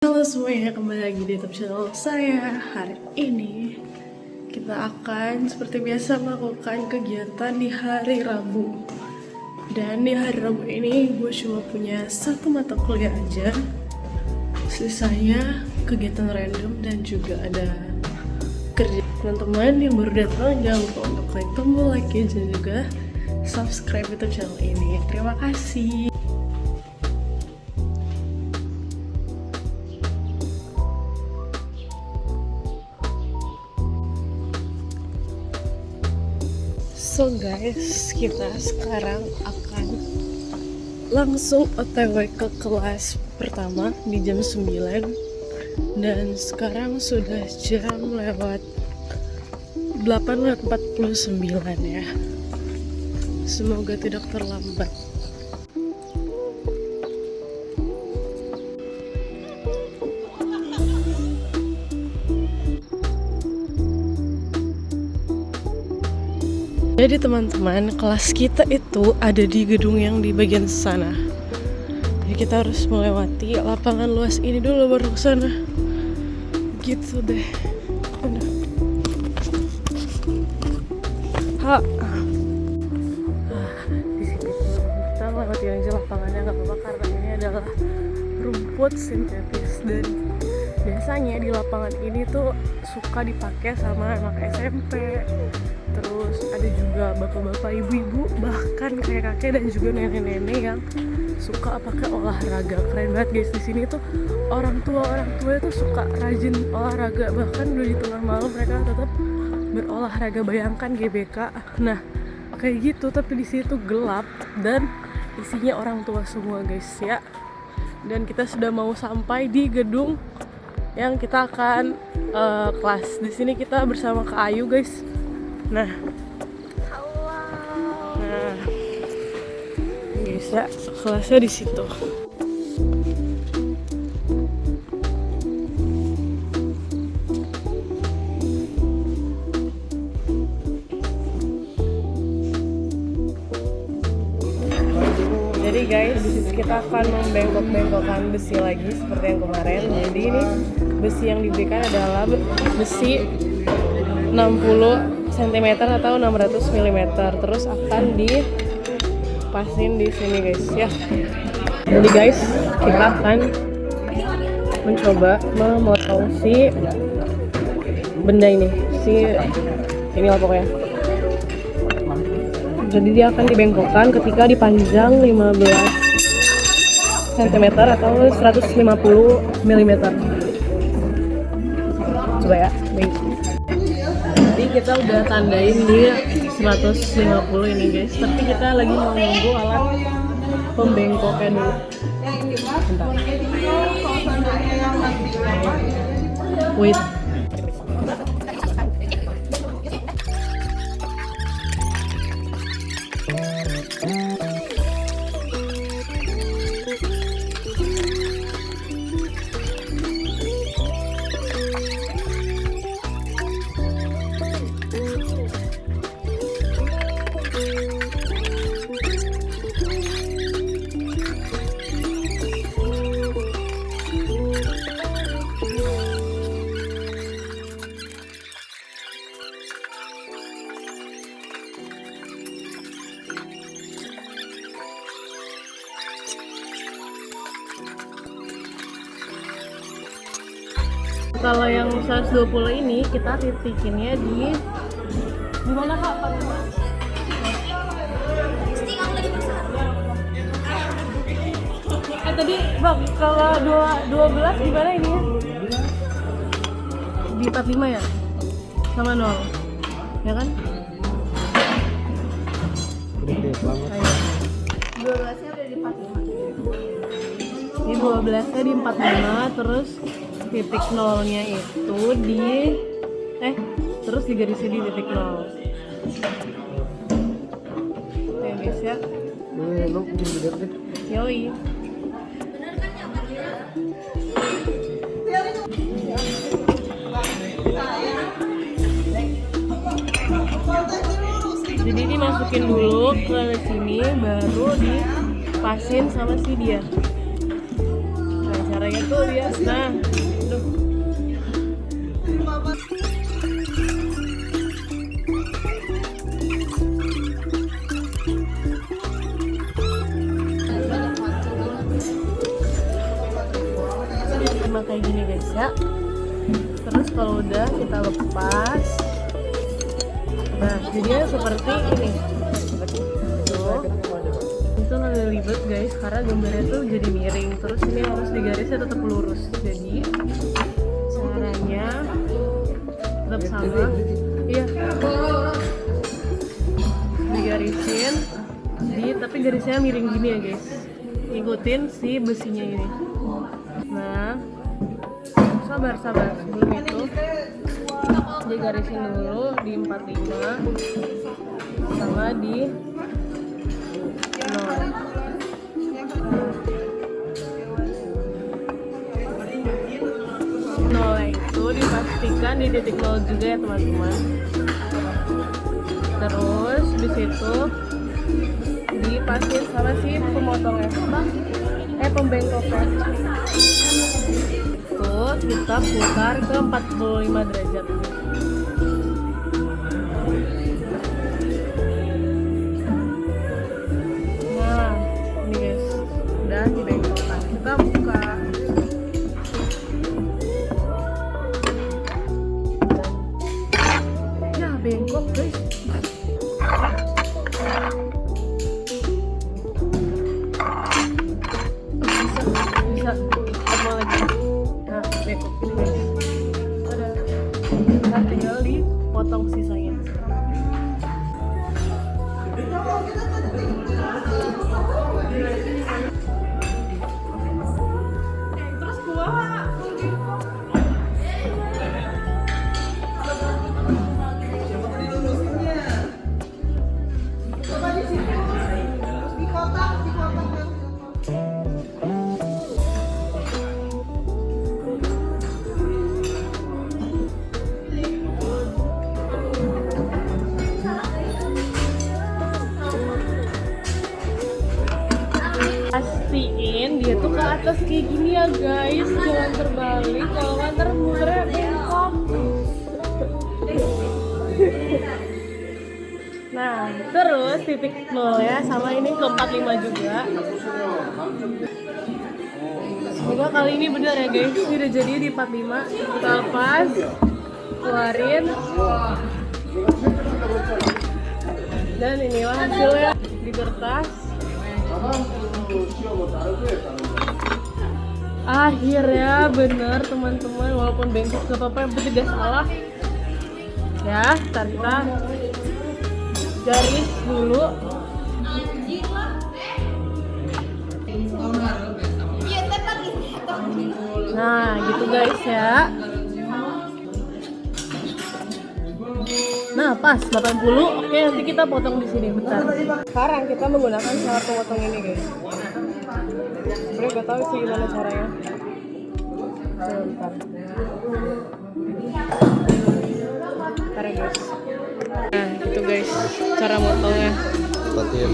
Halo semuanya, kembali lagi di YouTube channel saya. Hari ini kita akan seperti biasa melakukan kegiatan di hari Rabu. Dan di hari Rabu ini gue cuma punya satu mata kuliah aja. Sisanya kegiatan random dan juga ada kerja. Teman-teman yang baru datang jangan lupa untuk klik tombol like dan juga subscribe YouTube channel ini. Terima kasih. So guys, kita sekarang akan langsung OTW ke kelas pertama di jam 9. Dan sekarang sudah jam lewat 8.49 ya. Semoga tidak terlambat. Jadi teman-teman, kelas kita itu ada di gedung yang di bagian sana. Jadi kita harus melewati lapangan luas ini dulu baru ke sana. Gitu deh. Aduh. Di sini kita melewati aja lapangannya nggak apa-apa karena ini adalah rumput sintetis dan biasanya di lapangan ini tuh suka dipakai sama anak SMP. Terus ada juga bapak-bapak, ibu-ibu, bahkan kakek-kakek dan juga nenek-nenek yang suka pakai olahraga. Keren banget guys, di sini tuh orang tua itu suka rajin olahraga, bahkan udah di tengah malam mereka tetap berolahraga. Bayangkan GBK. Nah, kayak gitu tapi di sini tuh gelap dan isinya orang tua semua guys ya. Dan kita sudah mau sampai di gedung yang kita akan kelas. Di sini kita bersama Kak Ayu guys. Nah, guys ya, kelasnya di situ. Jadi guys, kita akan membengkok-bengkokkan besi lagi seperti yang kemarin. Jadi ini besi yang diberikan adalah besi 60 cm atau 600 mm. Terus akan dipasin di sini guys ya. Jadi guys, kita akan mencoba memotong si benda ini, lah pokoknya. Jadi dia akan dibengkokkan ketika dipanjang 15 cm atau 150 mm. Coba ya, baik. Kita udah tandain di 150 ini guys, tapi kita lagi mau nunggu alat pembengkoknya dulu. Bentar. Wait. Kalau yang 120 ini kita titikinnya di mana Kak? Tadi Bang, kalau 12 gimana ini ya? Di 45 ya? Sama 0. Ya kan? Gede banget. 12-nya udah di 45. Di 12-nya di 45, terus titik nolnya itu di terus digarisnya di titik 0. Oke guys ya. Lu bikin bener deh. Yoi. Jadi dimasukin dulu ke sini, baru dipasin sama si dia. Nah, cara caranya tuh lihat. Nah, aduh. Cuma kayak gini guys ya. Terus kalau udah kita lepas, nah jadinya seperti ini. Tuh. Itu agak ribet guys karena gambarnya tuh jadi miring, terus ini harus digarisnya tetap lurus. Jadi caranya tetap sama. Iya. Digarisin, tapi garisnya miring gini ya guys. Ikutin si besinya ini. Nah, sabar sebelum itu digarisin dulu di 45 sama di 0. Itu dipastikan di titik 0 juga ya teman-teman. Terus di situ dipastiin sama si pemotongnya, pembengkoknya. Tuh kita putar ke 45 derajat. Nah, ini guys, udah dibengkokkan. Kita buka. Ya, bengkok guys. Bisa mau lagi. Nah, bengkok ini guys. Udah. Kita tinggal dipotong sisanya. Terus kuah. Pastiin dia tuh ke atas kayak gini ya guys, jangan terbalik, kalau nggak ntar muternya bengkok. Nah, terus titik 0 ya, sama ini ke 45 juga. Semoga kali ini benar ya guys, ini udah jadi di 45. Kita lepas, keluarin, dan inilah hasilnya di kertas. Akhirnya bener teman-teman, walaupun bengkok gak apa-apa, yang penting gak salah ya. Ntar kita garis dulu. Nah gitu guys ya. Nah pas 80. Oke, nanti kita potong di sini bentar. Sekarang kita menggunakan cara pemotong ini guys. Sebenernya gak tahu sih gimana caranya. Bentar. Bentar ya guys. Nah gitu guys cara motongnya. Tatin.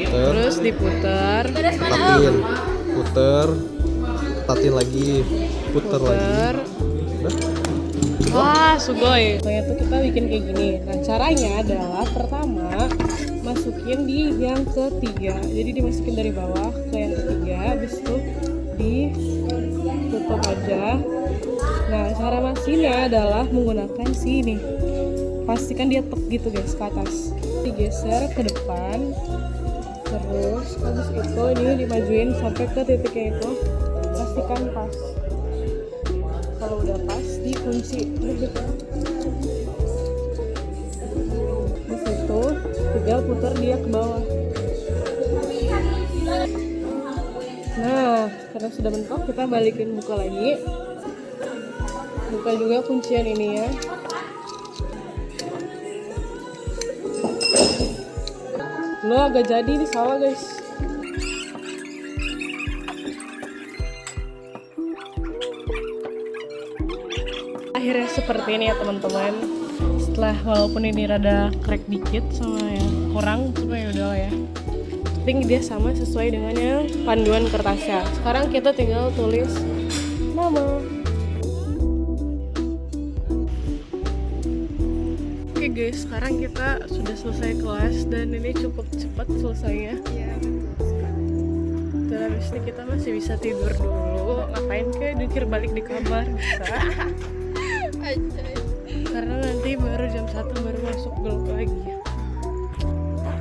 Terus diputar. Tatin. Puter. Tatin lagi. Puter lagi. Udah. Wah, sugoi. Pokoknya tuh kita bikin kayak gini. Nah, caranya adalah pertama masukin di yang ketiga. Jadi dimasukin dari bawah ke yang ketiga, habis itu ditutup aja. Nah, cara masinnya adalah menggunakan sini. Pastikan dia tek gitu guys ke atas. Digeser ke depan. Terus habis itu ini dimajuin sampai ke titiknya itu. Pastikan pas. Kalau udah pas dikunci di situ, tinggal putar dia ke bawah. Nah karena sudah mentok, kita balikin buka lagi, buka juga kuncian ini ya. Lo agak jadi ini salah guys. Akhirnya seperti ini ya teman-teman. Setelah walaupun ini rada crack dikit sama ya kurang, cuma ya udah ya. Tapi dia sama sesuai dengan yang panduan kertasnya. Sekarang kita tinggal tulis mama. Oke guys, sekarang kita sudah selesai kelas dan ini cukup cepat selesainya. Iya, betul sekali. Dan habis ini kita masih bisa tidur dulu. Ngapain kayak dikir balik di kamar bisa. Anjay. Karena nanti baru jam 1 baru masuk gelap lagi.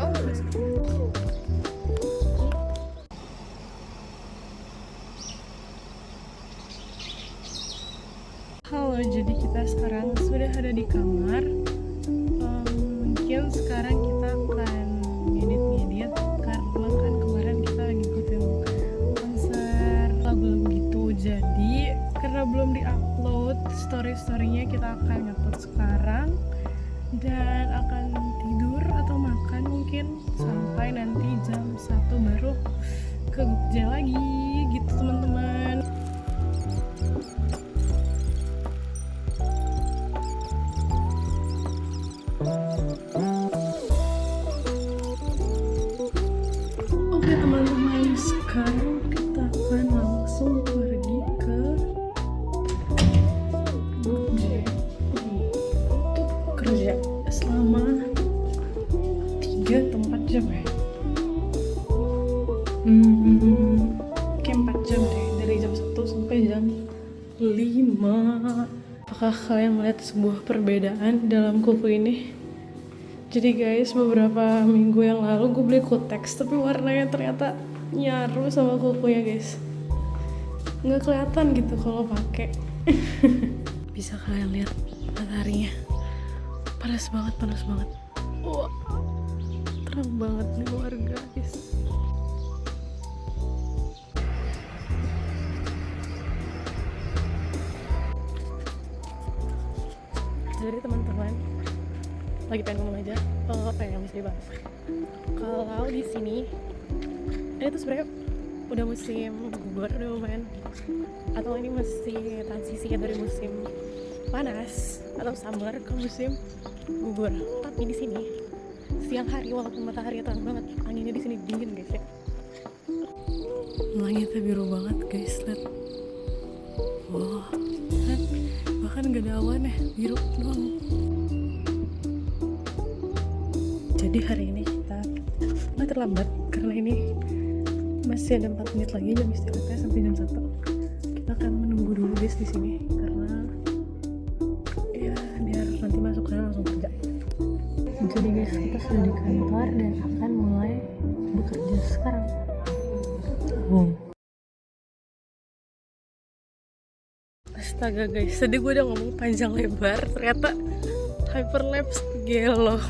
Oh, Halo, jadi kita sekarang sudah ada di kamar. Mungkin sekarang kita akan ngedit karena kan kemarin kita ngikutin konser lagu-lagu gitu. Jadi karena belum di-upload story-storynya, kita akan ngupload sekarang dan akan tidur atau makan mungkin sampai nanti jam 1 baru ke Jogja lagi gitu teman-teman. Oke teman-teman, sekarang kita akan langsung pergi ke Jogja untuk kerja selama 3 atau 4 jam ya. Kayak 4 jam deh, dari jam 1 sampai jam 5. Apakah kalian melihat sebuah perbedaan dalam kuku ini? Jadi guys, beberapa minggu yang lalu gue beli Kutex, tapi warnanya ternyata nyaru sama kukunya guys. Nggak kelihatan gitu kalau pakai. Bisa kalian lihat mataharinya? Panas banget, panas banget. Wah, terang banget nih luar guys. Jadi teman-teman, lagi pengen ngomong aja apa yang bisa dibahas. Kalau di sini ini tuh sebenarnya udah musim gugur, udah lumayan, atau ini masih transisi dari musim panas atau summer ke musim gugur. Tapi di sini siang hari walaupun matahari terang banget, anginnya di sini dingin guys ya. Langitnya biru banget guys, lihat. Wah, lihat, bahkan gak ada awan ya, biru doang. Jadi hari ini kita nggak terlambat karena ini masih ada 4 menit lagi jam istirahatnya sampai jam 1. Kita akan menunggu dulu guys di sini karena ya biar nanti masuk sana langsung kerja. Jadi guys, kita sudah di kantor dan akan mulai bekerja sekarang. Astaga guys, tadi gue udah ngomong panjang lebar, ternyata hyperlapse gelo.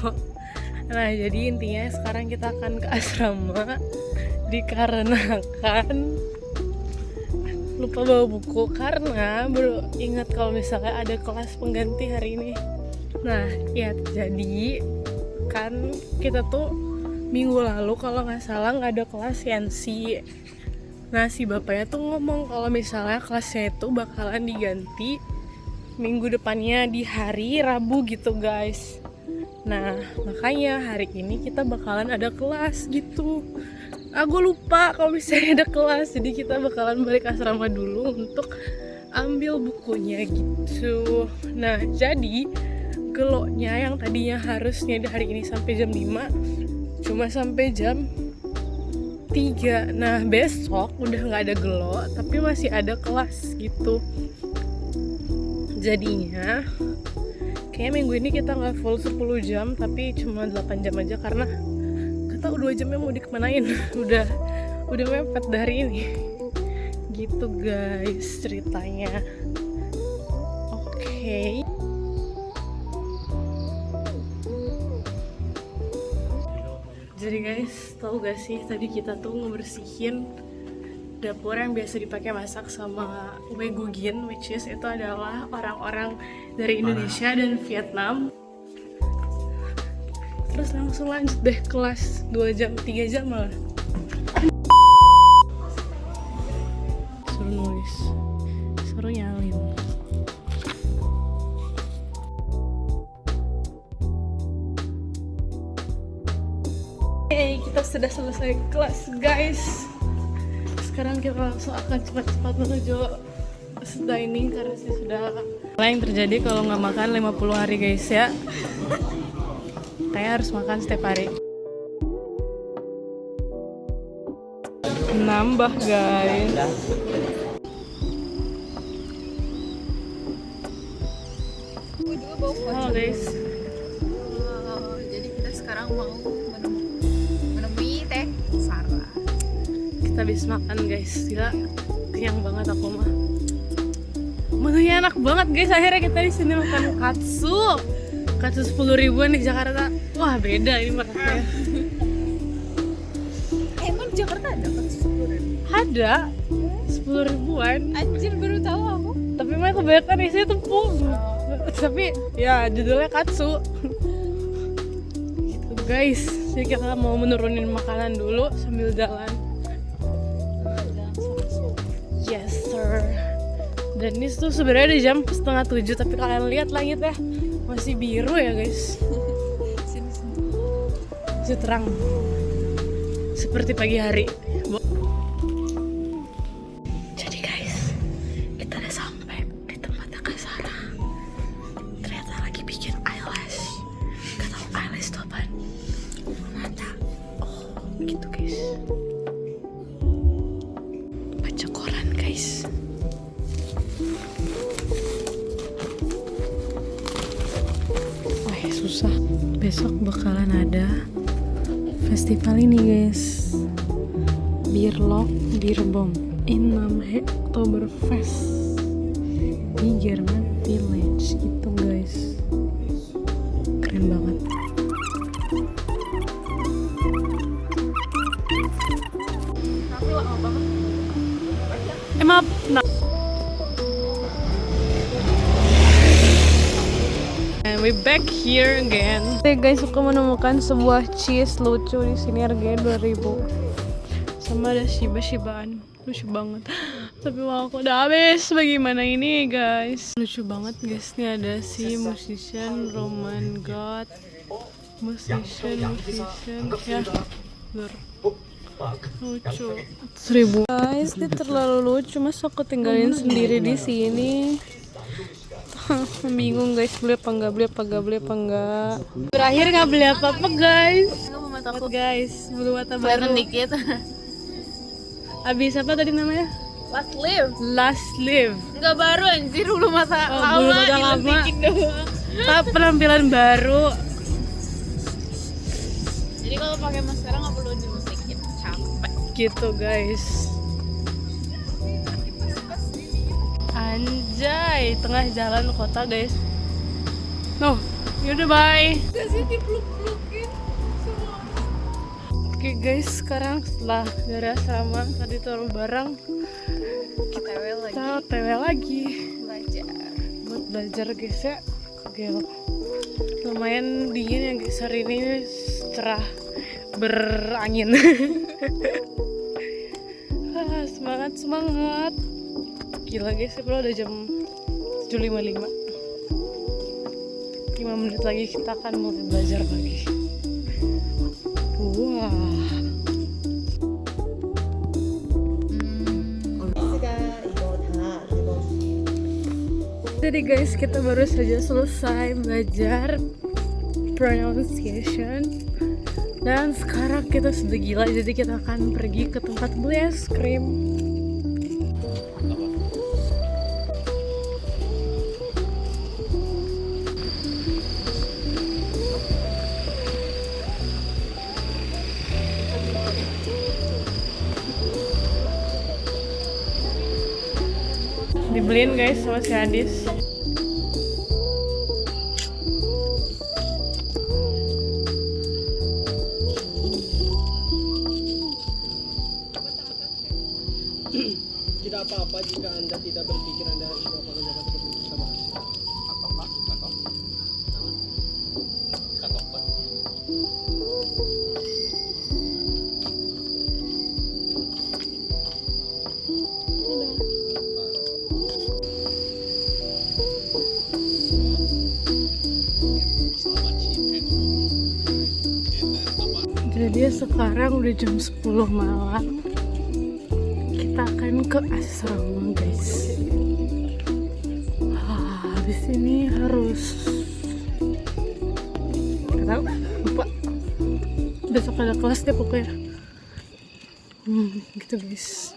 Nah, jadi intinya sekarang kita akan ke asrama dikarenakan lupa bawa buku karena baru ingat kalau misalnya ada kelas pengganti hari ini. Nah, ya jadi kan kita tuh minggu lalu kalau nggak salah nggak ada kelas sensi. Nah, si bapaknya tuh ngomong kalau misalnya kelasnya itu bakalan diganti minggu depannya di hari Rabu gitu guys. Nah, makanya hari ini kita bakalan ada kelas gitu. Gue lupa kalau misalnya ada kelas, jadi kita bakalan balik asrama dulu untuk ambil bukunya gitu. Nah, jadi geloknya yang tadinya harusnya di hari ini sampai jam 5 cuma sampai jam 3. Nah, besok udah nggak ada gelo, tapi masih ada kelas gitu. Jadinya kayaknya minggu ini kita nggak full 10 jam, tapi cuma 8 jam aja karena gak tau 2 jamnya mau dikemanain. udah mepet dari ini gitu guys ceritanya. Oke. Jadi guys, tahu gak sih tadi kita tuh ngebersihin dapur yang biasa dipakai masak sama Wegugin, which is itu adalah orang-orang dari Indonesia dan Vietnam. Terus langsung lanjut deh kelas 2 jam, 3 jam malah. Suruh nulis, suruh nyalin. Hey, kita sudah selesai kelas guys. Sekarang kita langsung akan cepat-cepat menuju dining karena sih sudah. Apa yang terjadi kalau nggak makan 50 hari guys ya? Kayak harus makan setiap hari. Nambah guys. Gue juga bawa Halo guys. Jadi kita sekarang mau menemui Teh Sarah. Kita habis makan guys. Gila, kenyang banget aku mah. Menunya enak banget guys. Akhirnya kita di sini makan katsu. Katsu 10 ribuan di Jakarta. Wah beda ini makanya. Emang di Jakarta ada kan 10.000? Ada 10 ribuan. Anjir baru tahu aku. Tapi mah kebanyakan isinya tepung. Tapi ya judulnya katsu. Gitu guys. Jadi kita mau menurunin makanan dulu sambil jalan. Yes sir. Dan ini tuh sebenarnya udah jam 6:30, tapi kalian lihat langitnya masih biru ya guys. Sini. Masih terang. Seperti pagi hari. Jadi guys, kita udah sampai di tempatnya Kak Sarah. Ternyata lagi bikin eyelash. Gak tau eyelash itu apaan. Mata. Oh, gitu guys. Baca koran guys. Wah susah. Besok bakalan ada festival ini guys. Bierlock Bierbom in Namhe Oktoberfest di German Village gitu guys. Keren banget. Tapi lama banget. Maaf. Nah. And we back here again. Oke guys, aku menemukan sebuah cheese lucu di sini harganya 2.000. Sama ada shiba-shibaan, lucu banget. Tapi mau aku udah habis. Bagaimana ini guys? Lucu banget guys. Ini ada si musician Roman God. Musician ya. Lucu. 1.000. Guys, ini terlalu lucu. Masa aku tinggalin sendiri di sini? Bingung guys, beli apa enggak. Berakhir nggak beli apa-apa guys. Takut guys, bulu mata baru. Dikit. Abis apa tadi namanya? Last Live. Enggak baru anjir, bulu mata Bulu mata lama. Penampilan baru. Jadi kalau pakai maskara nggak perlu dimusikin, capek. Gitu guys. Anjay, tengah jalan kota guys. No, yaudah bye. Kasih dipeluk-pelukin semua. Oke guys, sekarang setelah dari asrama tadi taruh barang, Kita kita OTW lagi belajar. buat belajar guys ya. Gila. Lumayan dingin ya guys, hari ini cerah berangin. Semangat. Gila guys, bro, udah jam 7.55. 5 menit lagi kita akan mulai belajar lagi. Wah. Jadi guys, kita baru saja selesai belajar pronunciation. Dan sekarang kita sudah gila, jadi kita akan pergi ke tempat beli es krim. Dibeliin guys sama si Adis. Tidak apa-apa jika Anda tidak berpikir Anda harus melakukan zakat tersebut bersama hasil. Jadi sekarang udah jam 10 malam. Kita akan ke asrama guys. habis ini harus nggak tahu, lupa. Besok ada kelas deh pokoknya. Gitu guys.